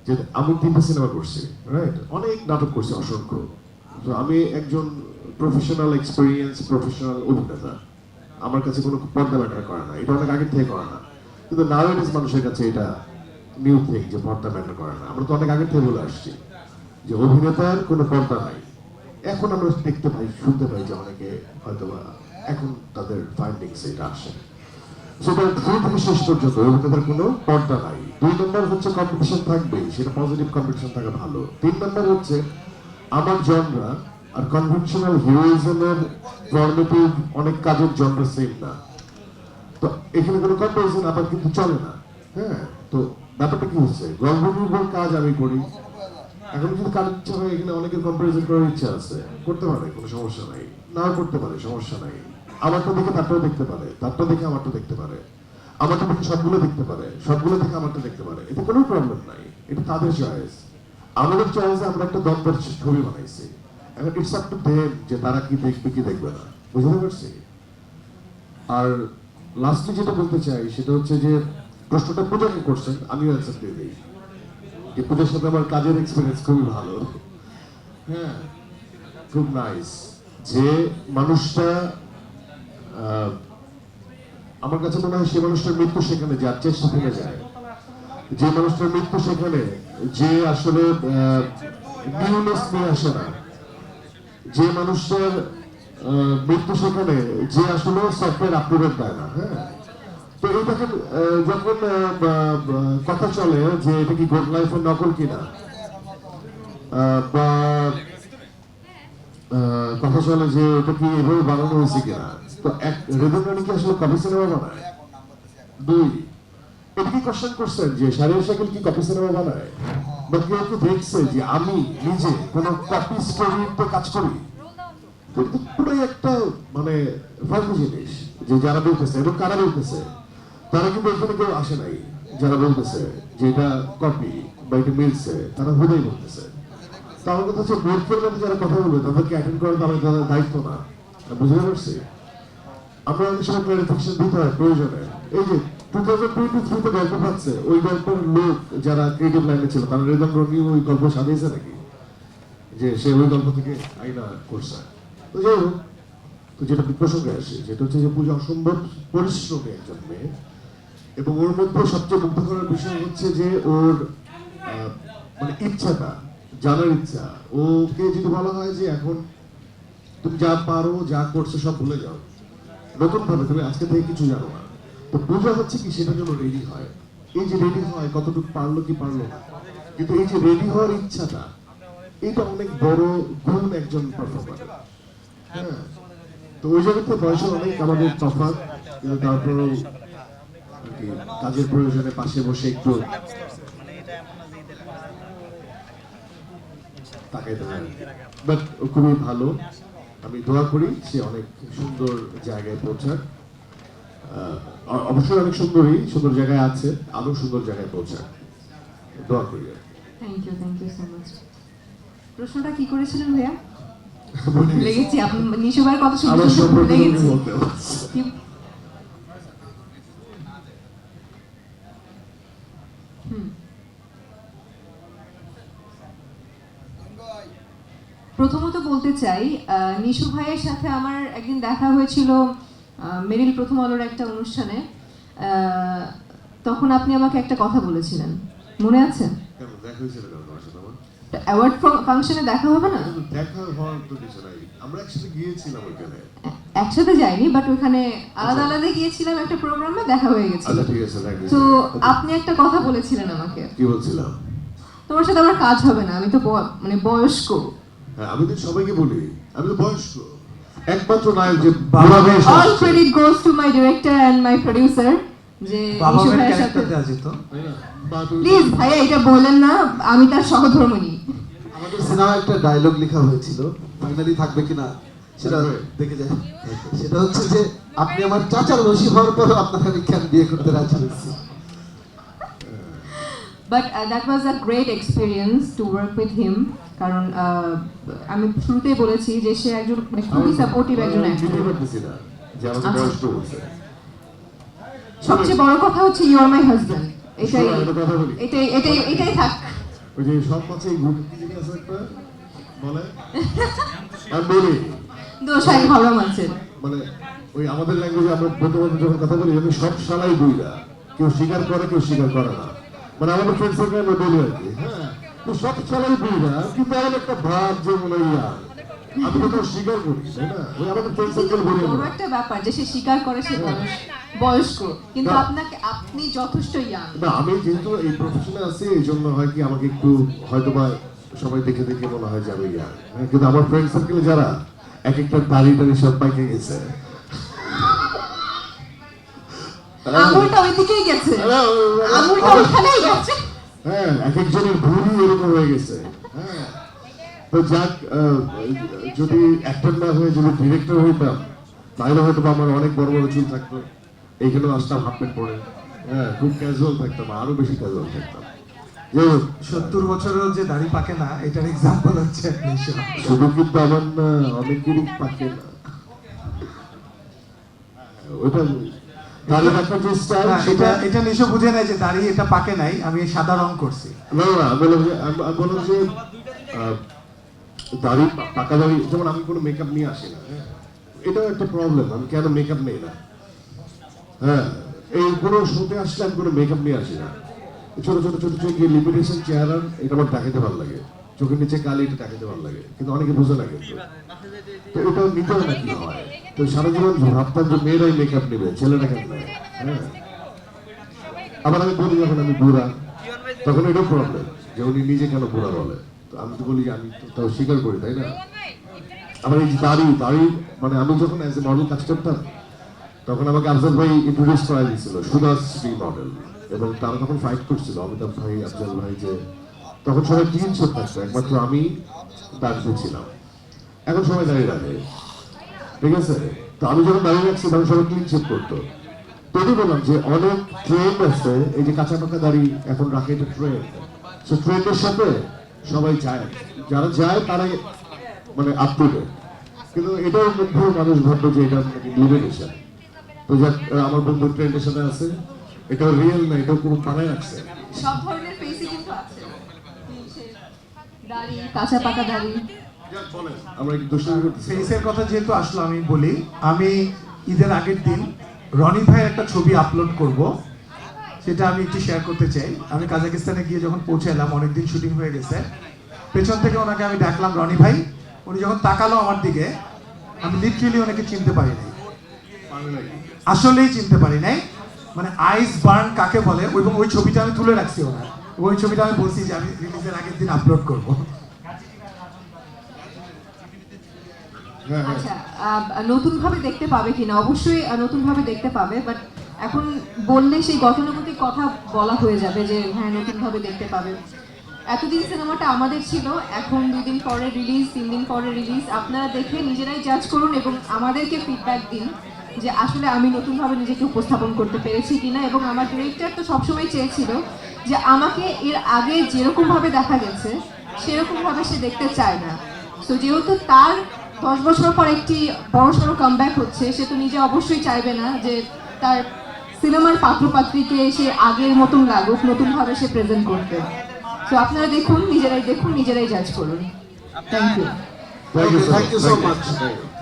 যে আমি 3টা সিনেমা করছি, রাইট, অনেক নাটক করছি অসংখ্য। তো আমি একজন প্রফেশনাল প্রফেশনাল অভিনেতা, আমার কাছে কোনো পর্দা ম্যাটার করে না, এটা অনেক আগের থেকে করে না। কিন্তু নাওএডেজ মানুষের কাছে এটা নিউ থিং যে পর্দা ম্যাটার করে না। আমরা তো অনেক আগের থেকে বলে আসছি যে অভিনেতার কোনো পর্দা নাই। এখন আমরা দেখতে পাই, শুনতে পাই যে অনেকে হয়তো এখন তাদের ফাইন্ডিংস এটা আসে, সেটা শুরু থেকে শেষ পর্যন্ত অভিনেতার কোনো পর্দা নাই। 2 নম্বর হচ্ছে কম্পিটিশন থাকবে, সেটা পজিটিভ কম্পিটিশন থাকা ভালো। 3 নম্বর হচ্ছে আমার জনরা আর কনভেনশনাল হিরোইজমের ফর্মেটিভ অনেক কাজের জনরা সেম না, তো এখানে কোনো কম্পারিজন আবার কিন্তু চলে না। হ্যাঁ, তো ব্যাপারটা কি হচ্ছে, গল্প নির্ভর কাজ আমি করি। এখন যদি কারোর ইচ্ছা হয়, এখানে অনেকের কম্পারিজন করার ইচ্ছা আছে, করতে পারে, কোনো সমস্যা নাই। নাও করতে পারে, সমস্যা নাই। আমারটা দেখে তারটাও দেখতে পারে, তারটা দেখে আমারটা দেখতে পারে, আমারটা দেখে সবগুলো দেখতে পারে, সবগুলো দেখে আমারটা দেখতে পারে, এতে কোনো প্রবলেম নাই। এটা তাদের চয়েস। আমাদের চয়েসে আমরা একটা দ্বন্দ্বের ছবি বানাইছি। এখন ইটস আপ টু দেম যে তারা কি দেখবে কি দেখবে না, বুঝতে পারছি। আর লাস্টলি যেটা বলতে চাই সেটা হচ্ছে যে প্রশ্নটা পূজাকে করছেন, আমিও অ্যান্সার দিয়ে দিই। এই পূজার সাথে আমার কাজের এক্সপিরিয়েন্স খুবই ভালো। হ্যাঁ, খুব নাইস। যে মানুষটা আমার কাছে মনে হয় সে মানুষটার মৃত্যু সেখানে যার চেষ্টা থেকে যায়, যে মানুষটার মৃত্যু সেখানে যে আসলে নিউনেস নিয়ে আসে না, যে মানুষটার মৃত্যু সেখানে যে আসলে সফটওয়্যার আপডেট দেয় না। হ্যাঁ, তো এই দেখেন যখন কথা চলে যে এটা কি গুড লাইফের নকল কিনা, বা কথা চলে যে এটা কি এভাবে বানানো হয়েছে কিনা, তো এক হৃদয় কি আসলে কপি সিনেমা বানায়? 2, এটা কি কোশ্চেন করছেন যে শাহরিয়ার শাকিল কি কপি সিনেমা বানায়, বা কেউ কি দেখছে যে আমি নিজে কোনো কপি স্টোরিতে কাজ করি? তো এটা পুরোই একটা মানে ফালতু জিনিস যে যারা বলতেছে এবং কারা বলতেছে, তারা কিন্তু এখানে কেউ আসে নাই। যারা বলতেছে যে এটা কপি বা এটা মিলছে, তারা হুদাই বলতেছে। তো আমার কথা হচ্ছে মূর্খের মধ্যে যারা কথা বলবে তাদেরকে অ্যাটেন্ড করার তাদের দায়িত্ব না, বুঝতে পারছি। আমরা অনেক সময় ক্লারিফিকেশন দিতে হয় প্রয়োজনে। এই যে 2023-তে গল্প পাচ্ছে, ওই গল্পের লোক যারা ক্রিয়েটিভ লাইনে ছিল, তারা হৃদয় রনি ওই গল্প সাজিয়েছে নাকি যে সে ওই গল্প থেকে আইনা করছে? তো যাই হোক, তো যেটা প্রসঙ্গে আসে যেটা হচ্ছে যে পূজা অসম্ভব পরিশ্রমী একজন মেয়ে, এবং ওর মধ্যে সবচেয়ে মুগ্ধ করার বিষয় হচ্ছে যে ওর মানে ইচ্ছাটা, জানার ইচ্ছা। ওকে যদি বলা হয় যে এখন তুমি যা পারো যা করছো সব ভুলে যাও, নতুন ভাবে তুমি আজকে থেকে কিছু জানো না, তো পূজা হচ্ছে কি সেটার জন্য রেডি হয়। এই যে রেডি হয়, কতটুকু পারলো কি পারলো না, কিন্তু এই যে রেডি হওয়ার ইচ্ছাটা, এটা অনেক বড় গুণ একজন পারফর্মার। হ্যাঁ, তো ওই জায়গাতে বয়সের অনেক আমাদের তফাৎ, কিন্তু তারপরেও আর কি কাজের প্রয়োজনে পাশে বসে একটু তাকাইতে হয়। বাট খুবই ভালো, আমি দোয়া করি সে অনেক সুন্দর জায়গায় পৌঁছাক। অবশ্যই অনেক সুন্দর জায়গায় আছে, আরো সুন্দর জায়গায় পৌঁছাক, দোয়া করি। Thank you so much. প্রশ্নটা কি করেছিলেন ভাইয়া? ভুলে গেছি। লেগেছি আপনি নিশু ভাইয়ের কথা শুনতে আমার শুনতে সম্পর্কে ভুলে গেছি। বলতে পারছি। কি- হুম। প্রথমত বলতে চাই, নিশু ভাইয়ের সাথে আমার একদিন দেখা হয়েছিল মেরিল প্রথম আলোর একটা অনুষ্ঠানে। আহ, তখন আপনি আমাকে একটা কথা বলেছিলেন, মনে আছে? কেন দেখা হয়েছিল কেন তোমার সাথে আমার? অ্যাওয়ার্ড ফাংশনে দেখা হবে না? কিন্তু দেখা হওয়ার তো কিছু নাই, আমরা একসাথে গিয়েছিলাম ওইখানে। একসাথে যাইনি, বাট ওখানে আলাদা আলাদা গিয়েছিলাম একটা প্রোগ্রামে, দেখা হয়ে গেছিল। আচ্ছা ঠিক আছে, দেখা তো হয়েছিল। আপনি একটা কথা বলেছিলেন আমাকে, কি বলছিলাম? তোমার সাথে আমার কাজ হবে না, আমি তো মানে বয়স্ক। হ্যাঁ, আমি তো সবাইকে বলি আমি তো বয়স্ক, একমাত্র নায়ক যে বাবা বয়স অল আসছে। Credit goes to my director and my producer, যে বাবা নিশু মায়ের ভাইয়ের সাথে। ক্যারেক্টার দেওয়া যেত। তাই না? বা তুমি- প্লিজ ভাইয়া এটা বলেন না, আমি তার সহধর্মিণী। আমাদের সিনেমা একটা ডায়লগ লেখা হয়েছিল, ফাইনালি থাকবে কিনা সেটা থাকবে। দেখে যায়। সেটা হচ্ছে যে আপনি আমার চাচার বয়সী হওয়ার পরও আপনাকে আমি কেন বিয়ে করতে রাজি হয়েছি। But that was a great experience to work with him, কারণ আমি শুরুতেই বলেছি যে সে একজন মানে খুবই সাপোর্টিভ একজন আমি অ্যাক্টর। নিতে পারতেছি না যে আমাকে আচ্ছা। বয়স্ক বলছে। সবচেয়ে বড় কথা হচ্ছে ইউ আর মাই হাজব্যান্ড। এটাই শোনো, একটা কথা বলি। এটাই এটাই এটাই থাক। ওই যে সব মাছে গুটি কি জিনিস আছে একটা বলে আমি বলি দোষাই হাওড়া মাছের। মানে ওই আমাদের ল্যাঙ্গুয়েজে আমরা প্রথমত যখন কথা বলি আমি সব শালাই দুইরা, কেউ স্বীকার করে কেউ স্বীকার করে না, মানে আমাদের ফ্রেন্ড সার্কেল আমরা বলি আর কি। হ্যাঁ, তো সব শালাই দুইরা, কিন্তু এমন একটা ভাব যে মনে হয় ইয়ার আমি তো স্বীকার করি, তাই না? ওই আমাদের ফ্রেন্ড সার্কেল বলি বড় আমরা। একটা ব্যাপার যে সে স্বীকার করে সে বয়স্ক, কিন্তু না। আপনি যথেষ্ট ইয়াং। না, আমি যেহেতু এই প্রফেশনে আছি এই জন্য হয় কি আমাকে একটু হয়তো বা সবাই দেখে দেখে মনে হয় যে আমি ইয়ার, কিন্তু আমার ফ্রেন্ড সার্কেলে যারা এক একটা দাড়ি টাড়ি সব পাইকে গেছে, আঙুলটা ওইদিকেই গেছে, আঙুলটা ওখানেই গেছে। হ্যাঁ, এক একজনের ভুলই এরকম হয়ে গেছে। হ্যাঁ, তো যাক, যদি অ্যাক্টর না হয়ে যদি ডিরেক্টর হইতাম তাহলে হয়তো বা আমার অনেক বড় বড় চুল থাকতো, এইখানেও আসতাম হাফ প্যান্ট পরে। হ্যাঁ, খুব ক্যাজুয়াল থাকতাম, আরো বেশি ক্যাজুয়াল থাকতাম। যাই হোক, 70 বছরেও যে দাড়ি পাকে না এটার এক্সাম্পল হচ্ছে নিশো। শুধু কিন্তু আমার না, অনেকেরই পাকে না। ওটা দাড়ি রাখার যে স্টাইল, না, সেটা এটা নিশো বুঝে নেয় যে দাড়ি এটা পাকে নাই, আমি সাদা রং করছি। না না, আমি বললাম যে দাড়ি পাকা দাড়ি, যেমন আমি কোনো মেকআপ নিয়ে আসি না। হ্যাঁ, এটাও একটা প্রবলেম, আমি কেন মেকআপ নেই না। হ্যাঁ, এই কোনো শোতে আসলে আমি কোনো মেকআপ নিয়ে আসি না। ছোট ছোট ছোট ছোট যে লিমিটেশন চেহারা, এটা আমার দেখাতে ভালো লাগে, চোখের নিচে কালি, এটা দেখাতে ভালো লাগে, কিন্তু অনেকে বোঝে না কিন্তু। তো এটা নিতে হয় না কি হয়, তো সারা জীবন ভাবতাম যে মেয়েরাই মেকআপ নেবে, ছেলেরা কেন নেয়। হ্যাঁ, আবার আমি বলি যখন আমি বুড়া, তখন এটাও প্রবলেম যে উনি নিজে কেন বুড়া বলে। তো আমি তো বলি যে আমি তো তাও স্বীকার করি, তাই না? আমার এই যে দাড়ি মানে আমি যখন অ্যাজ এ মডেল কাজ করতাম তখন আমাকে আফজাল ভাই ইন্ট্রোডিউস করা দিয়েছিল সুদাশ্রী মডেল, এবং তারা তখন ফাইট করছিল অমিতাভ ভাই, আফজাল ভাই, যে তখন সবাই ক্লিন শেপ থাকতো, একমাত্র আমি দাঁড়িয়ে ছিলাম। এখন সবাই দাঁড়িয়ে রাখে, ঠিক আছে? তো আমি যখন দাঁড়িয়ে রাখছি তখন সবাই ক্লিন শেপ করতো। তবে বললাম যে অনেক ট্রেন্ড আছে, এই যে কাঁচা পাকা দাড়ি এখন রাখে, এটা ট্রেন্ড। সো ট্রেন্ডের সাথে সবাই যায়, যারা যায় তারাই মানে আপ টু ডেট, কিন্তু এটার মধ্যে মানুষ ভাবলো যে এটা লিমিটেশন। তো যাক, আমার বন্ধু ট্রেন্ডের সাথে আছে, এটাও রিয়েল না, এটাও কোনো বানায় রাখছে। সব ধরনের ফেসই কিন্তু আছে, দাড়ি, কাঁচা পাকা দাড়ি। যাক, বলেন, আমরা একটু দুষ্টামি করতেছি। ফেসের কথা যেহেতু আসলো আমি বলি, আমি ঈদের আগের দিন রনি ভাইয়ের একটা ছবি আপলোড করব, সেটা আমি একটু শেয়ার করতে চাই। আমি কাজাকিস্তানে গিয়ে যখন পৌঁছালাম, অনেকদিন শুটিং হয়ে গেছে, পেছন থেকে ওনাকে আমি ডাকলাম রনি ভাই, উনি যখন তাকালো আমার দিকে, আমি লিটারেলি ওনাকে চিনতে পারি নাই, পারে নাকি? আসলেই চিনতে পারি নাই। মানে আইস বার্ন কাকে বলে, এবং ওই ছবিটা আমি তুলে রাখছি ওনার, ওই ছবিটা আমি বলছি যে আমি রিলিজের আগের দিন আপলোড করব। হ্যাঁ, হ্যাঁ। আচ্ছা, নতুন ভাবে দেখতে পাবে কিনা? অবশ্যই নতুন ভাবে দেখতে পাবে, বাট এখন বললে সেই গতানুগতিক কথা বলা হয়ে যাবে যে হ্যাঁ নতুন ভাবে দেখতে পাবে। এতদিন সিনেমাটা আমাদের ছিল, এখন 2 দিন পরে রিলিজ, 3 দিন পরে রিলিজ। আপনারা দেখে নিজেরাই জাজ করুন এবং আমাদেরকে ফিডব্যাক দিন যে আসলে আমি নতুনভাবে নিজেকে উপস্থাপন করতে পেরেছি কিনা। এবং আমার ডিরেক্টর তো সবসময় চেয়েছিল যে আমাকে এর আগে যেরকমভাবে দেখা গেছে সেরকমভাবে সে দেখতে চায় না। সো যেহেতু তার 10 বছর পর একটি বড়সড় কামব্যাক হচ্ছে, সে তো নিজে অবশ্যই চাইবে না যে তার সিনেমার পাত্রপাত্রীকে সে আগের মতন লাগুক, নতুনভাবে সে প্রেজেন্ট করতে। তো আপনারা দেখুন, নিজেরাই জাজ করুন। Thank you. Thank you so Thank you so much. much. Thank you.